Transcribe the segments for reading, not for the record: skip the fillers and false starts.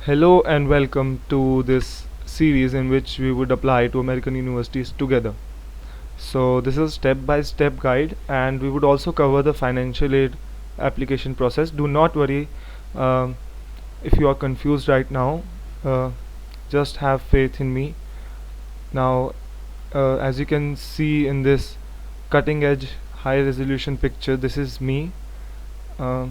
Hello and welcome to this series in which we would apply to American universities together. So this is a step-by-step guide, and we would also cover the financial aid application process. Do not worry um, if you are confused right now. Uh, just have faith in me. Now, as you can see in this cutting-edge, high-resolution picture, this is me, uh,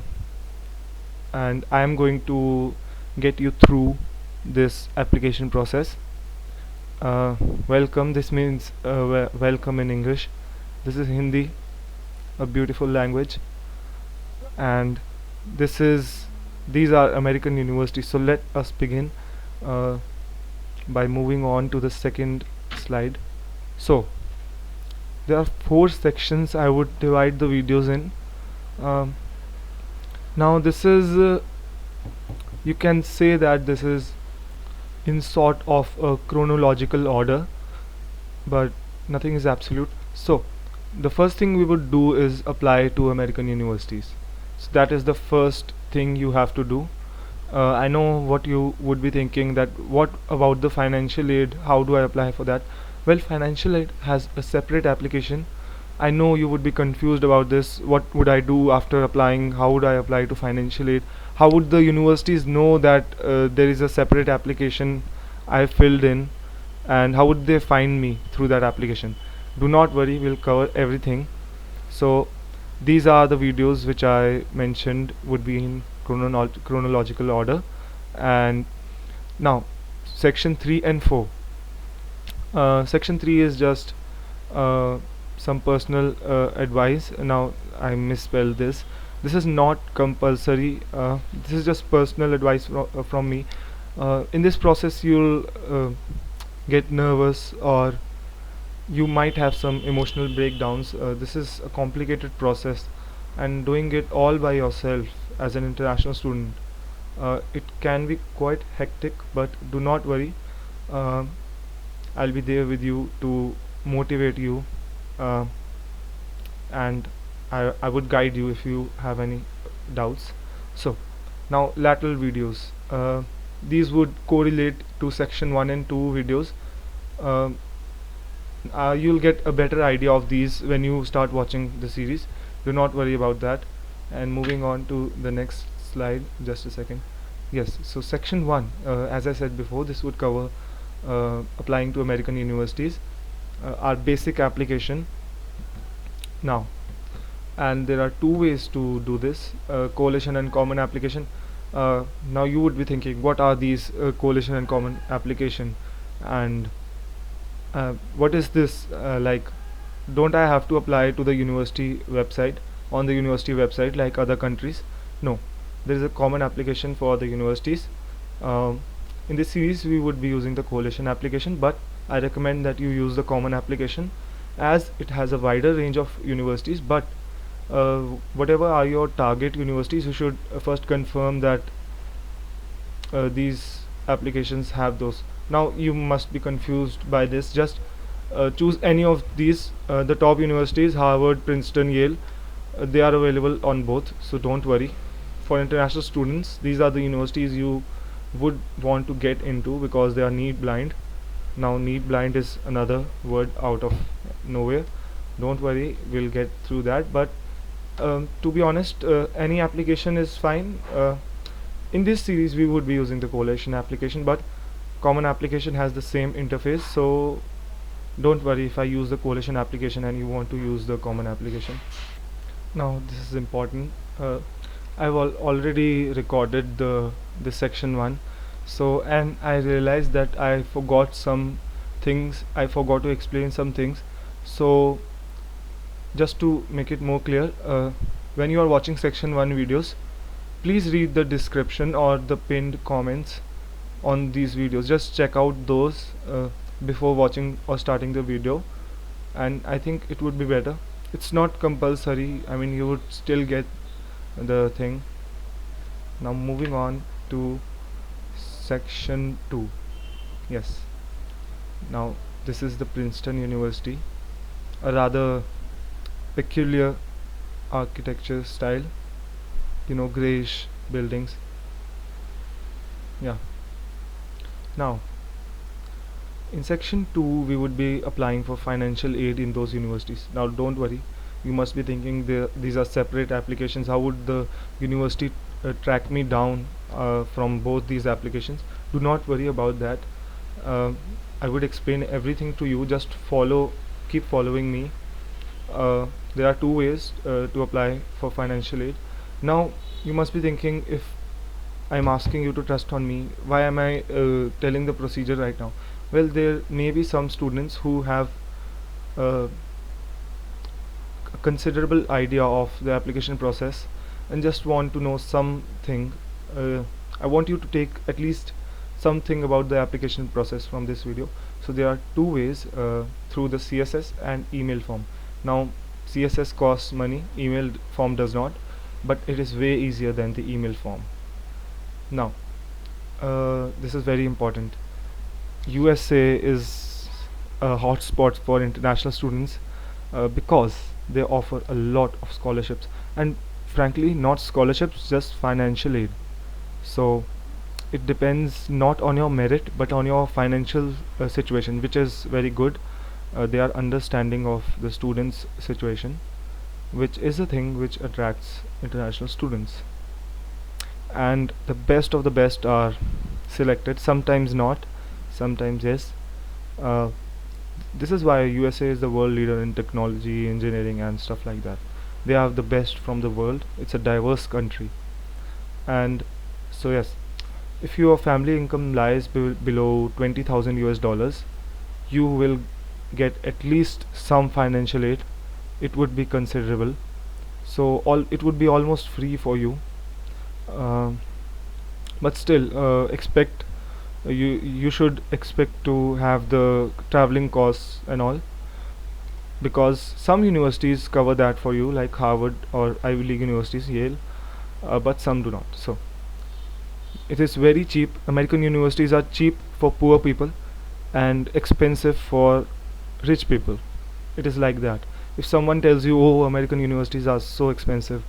and I am going to get you through this application process. uh, Welcome, this means welcome in English. This is Hindi, a beautiful language, and these are American universities. So let us begin uh, by moving on to the second slide. So there are four sections I would divide the videos in. um, Now this is you can say that this is in sort of a chronological order, but nothing is absolute. So the first thing we would do is apply to American universities. So that is the first thing you have to do. I know what you would be thinking, that what about the financial aid, how do I apply for that? Well, financial aid has a separate application. I know you would be confused about this. What would I do after applying? How would I apply to financial aid? How would the universities know that there is a separate application I filled in, and how would they find me through that application? Do not worry, we'll cover everything. So these are the videos which I mentioned would be in chronological order. And now section 3 and 4. Section 3 is just uh, some personal advice. Now I misspelled this. This is not compulsory. This is just personal advice from me. In this process you'll get nervous, or you might have some emotional breakdowns. This is a complicated process, and doing it all by yourself as an international student, it can be quite hectic, but do not worry. uh, I'll be there with you to motivate you, uh, and I would guide you if you have any doubts. So now lateral videos, these would correlate to section 1 and 2 videos. Um you'll get a better idea of these when you start watching the series. Do not worry about that. And moving on to the next slide, just a second. Yes, so section 1, as I said before, this would cover applying to American universities, our basic application. Now, and there are two ways to do this: coalition and common application. Now you would be thinking, what are these coalition and common application, and what is this like? Don't I have to apply to the university website, on the university website, like other countries? No, there is a common application for the universities. um, in this series we would be using the coalition application, but I recommend that you use the common application, as it has a wider range of universities. But uh, whatever are your target universities, you should first confirm that these applications have those. Now you must be confused by this. Just choose any of these, the top universities: Harvard, Princeton, Yale. They are available on both, so don't worry. For international students, these are the universities you would want to get into because they are need blind. Now need blind is another word out of nowhere. Don't worry, we'll get through that. But to be honest, any application is fine. In this series we would be using the coalition application, but common application has the same interface, so don't worry if I use the coalition application and you want to use the common application. Now this is important. I've already recorded the section 1. So, and I realized that I forgot some things. I forgot to explain some things. So just to make it more clear, when you are watching section 1 videos, please read the description or the pinned comments on these videos. Just check out those before watching or starting the video, and I think it would be better. It's not compulsory. I mean, you would still get the thing. Now moving on to section 2. Yes, now this is the Princeton University, a rather peculiar architecture style, you know, grayish buildings. Yeah, Now, in section 2, we would be applying for financial aid in those universities. Now, don't worry, you must be thinking these are separate applications. How would the university track me down from both these applications? Do not worry about that. uh, I would explain everything to you. Just keep following me. There are two ways to apply for financial aid. Now, you must be thinking, if I'm asking you to trust on me, why am I telling the procedure right now? Well, there may be some students who have uh, a considerable idea of the application process and just want to know something. uh, I want you to take at least something about the application process from this video. So there are two ways, through the CSS and email form. Now, CSS costs money, email form does not, but it is way easier than the email form. Now, this is very important. USA is a hotspot for international students because they offer a lot of scholarships, and frankly, not scholarships, just financial aid. So it depends not on your merit but on your financial situation, which is very good. They are understanding of the students' situation, which is a thing which attracts international students. And the best of the best are selected, sometimes not, sometimes yes. uh, this is why USA is the world leader in technology, engineering and stuff like that. They have the best from the world. It's a diverse country. And so yes, if your family income lies below 20,000 US dollars, you will get at least some financial aid. It would be considerable, so it would be almost free for you. uh, but still, you should expect to have the traveling costs and all, because some universities cover that for you, like Harvard or Ivy League universities, Yale, but some do not. So it is very cheap. American universities are cheap for poor people and expensive for rich people. It is like that. If someone tells you, oh, American universities are so expensive,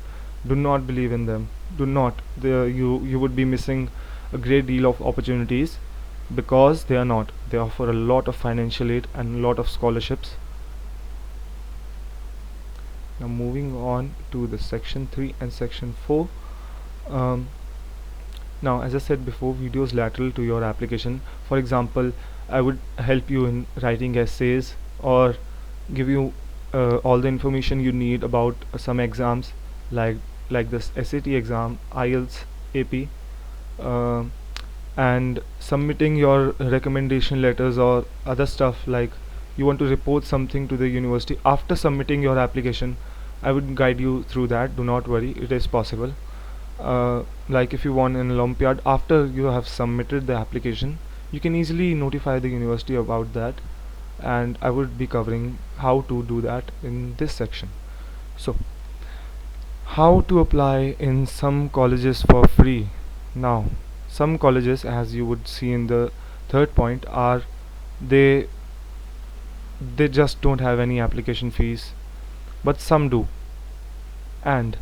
do not believe in them. Do not. You would be missing a great deal of opportunities, because they are not. They offer a lot of financial aid and a lot of scholarships. Now, moving on to the section 3 and section 4. um, Now, as I said before, videos lateral to your application. For example, I would help you in writing essays, or give you all the information you need about some exams, like this SAT exam, IELTS, AP, uh, and submitting your recommendation letters or other stuff, like you want to report something to the university after submitting your application. I would guide you through that. Do not worry, it is possible. Like if you want an Olympiad after you have submitted the application, you can easily notify the university about that, and I would be covering how to do that in this section. So, how to apply in some colleges for free. Now, some colleges, as you would see in the third point, are they they just don't have any application fees, but some do, and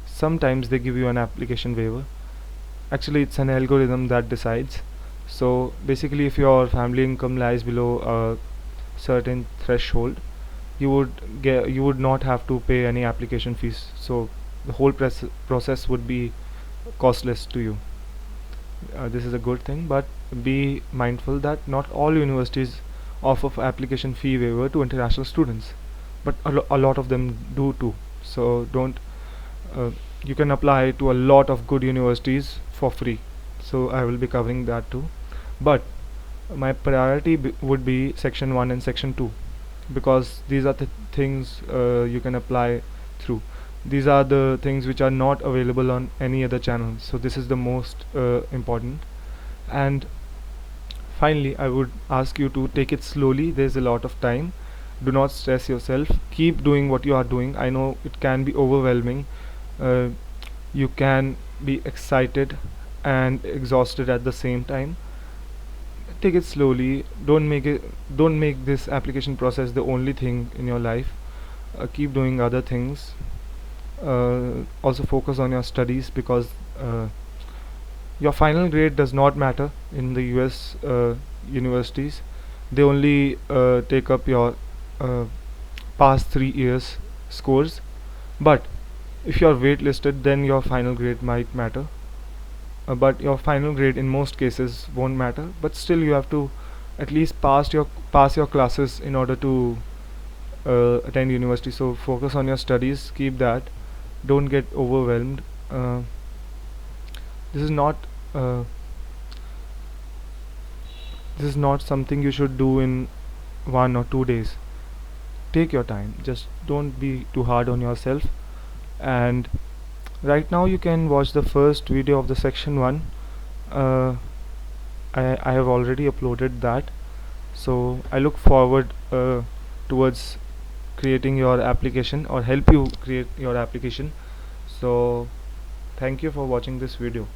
sometimes they give you an application waiver. Actually, it's an algorithm that decides. So basically, if your family income lies below a certain threshold, you would not have to pay any application fees, so the whole process would be costless to you. This is a good thing, but be mindful that not all universities offer application fee waiver to international students, but a lot of them do too. So don't uh, you can apply to a lot of good universities for free, so I will be covering that too. But my priority would be section 1 and section 2, because these are the things you can apply through. These are the things which are not available on any other channel, so this is the most important. And finally, I would ask you to take it slowly. There's a lot of time. Do not stress yourself. Keep doing what you are doing. I know it can be overwhelming. uh, you can be excited and exhausted at the same time. Take it slowly. Don't make this application process the only thing in your life. Keep doing other things. Also focus on your studies, because Your final grade does not matter in the US universities. They only take up your uh, past 3 years scores. But if you are waitlisted, then your final grade might matter. But your final grade in most cases won't matter. But still, you have to at least pass your classes in order to attend university. So focus on your studies. Keep that. Don't get overwhelmed. This is not. Uh, this is not something you should do in 1 or 2 days. Take your time. Just don't be too hard on yourself. And right now you can watch the first video of the section 1. uh, I have already uploaded that, so I look forward towards creating your application or help you create your application. So thank you for watching this video.